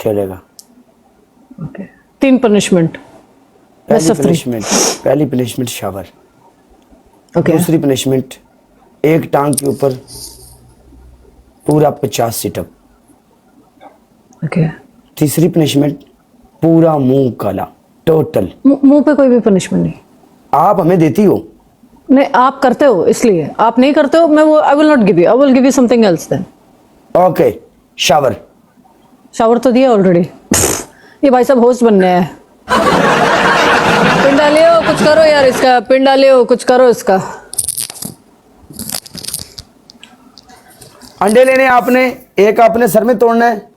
खेलेगा। Okay, 3 punishment. पहली punishment shower. Okay, दूसरी पनिशमेंट एक टांग के ऊपर पूरा 50 सिटअप। ओके। तीसरी पनिशमेंट पूरा मुंह काला, टोटल। मुंह पे कोई भी पनिशमेंट नहीं? आप हमें देती हो। नहीं, आप करते हो इसलिए। आप नहीं करते हो, मैं वो I will not give you, I will give you something else then. Okay, shower. Shower तो दिया ऑलरेडी। ये भाई साहब होस्ट बनने हैं। पिंड डालियो, कुछ करो यार इसका, पिंड डालियो, कुछ करो इसका। अंडे लेने आपने, एक अपने सर में तोड़ना है,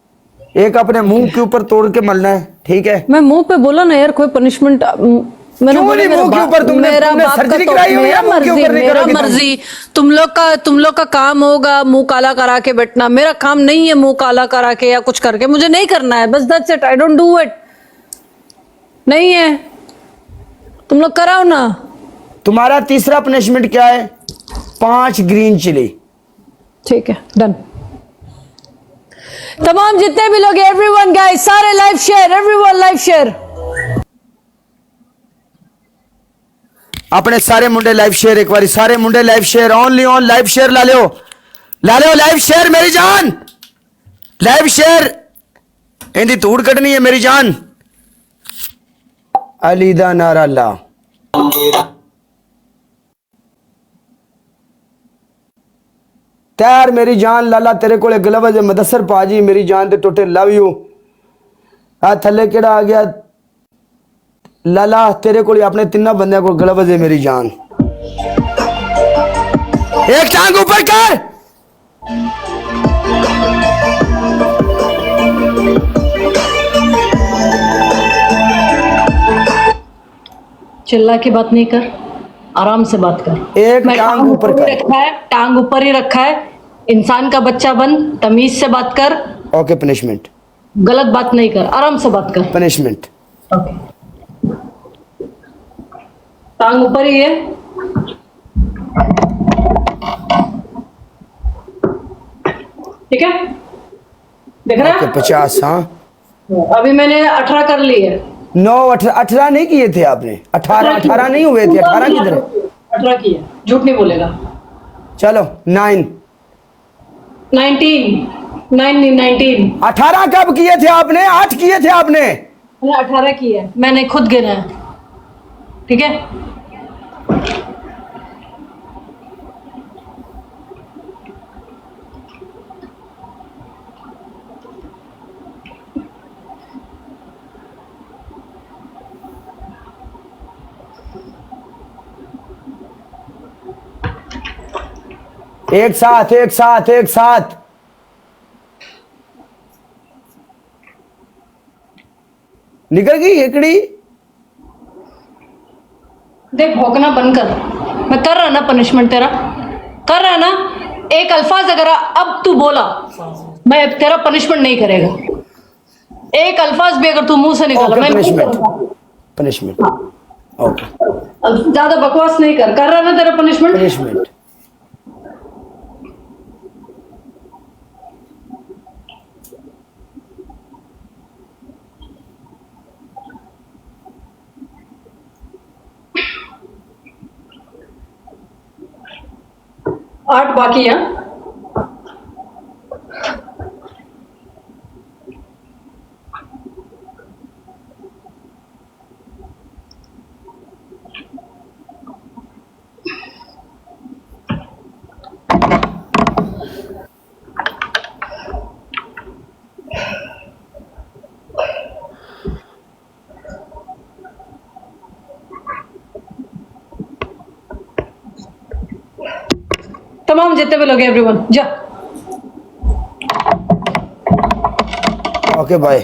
एक अपने मुंह के ऊपर तोड़ के मलना है, ठीक है? मैं मुंह पे बोला ना यार, कोई पनिशमेंट मैंने क्यों नहीं मुंह के ऊपर? तुमने सर्जरी कराई हुई है, मुंह के ऊपर नहीं मेरा करोगे तुम? मर्जी। तुम लोग का काम होगा मुंह काला करा के बैठना, मेरा काम नहीं है मुंह काला करा के या कुछ करके, मुझे नहीं करना है, बस that's it, I don't do it. नहीं है, तुम लोग कराओ ना। तुम्हारा तीसरा पनिशमेंट क्या है? 5 ग्रीन चिली। ठीक है, डन। तमाम जितने भी लोग, एवरीवन गाइस, सारे live share, everyone live share. अपने सारे मुंडे लाइव शेयर, एक बारी सारे मुंडे live share, only on live share ला लो लाइव शेयर मेरी जान, लाइव शेयर। इंदी धूड़ कटनी है मेरी जान। अली दा नारा ला। तैर मेरी जान, लाला तेरे को गलवज मदसर पाजी मेरी जान ते टोटे, लव यू। आ थले केड़ा आ गया लाला, तेरे को अपने 3 बंदे को गलवज है मेरी जान। एक टांग ऊपर कर। चिल्ला के बात नहीं कर, आराम से बात कर। एक टांग ऊपर कर। रखा है, टांग ऊपर ही रखा है। इंसान का बच्चा बन, तमीज से बात कर। Okay, punishment. गलत बात नहीं कर, आराम से बात कर। पनिशमेंट। ओके, टांग ऊपर ही है। ठीक है, देख रहा है? 50। हाँ, अभी मैंने 18 कर ली है। 9 18 नहीं किए थे आपने? 18 नहीं हुए थे? 18 किधर? 18 किए, झूठ नहीं बोलेगा। चलो 9 19 19 18 कब किए थे आपने? 8 किए थे आपने। मैंने 18 किए, मैंने खुद गिना है। ठीक है, एक साथ एक साथ एक साथ। निकल गई एकड़ी। देख भौंकना बंद कर। मैं कर रहा ना पनिशमेंट तेरा, कर रहा ना। एक अल्फाज अगर अब तू बोला, मैं तेरा पनिशमेंट नहीं करेगा। एक अल्फाज भी अगर तू मुंह से निकाला, मैं नहीं करूंगा। पनिशमेंट। ओके, ज्यादा बकवास नहीं कर रहा ना तेरा पनिशमेंट। पनिशमेंट। आठ बाकी है। तमाम जितने भी लोग हैं, एवरीवन जा। Okay bye.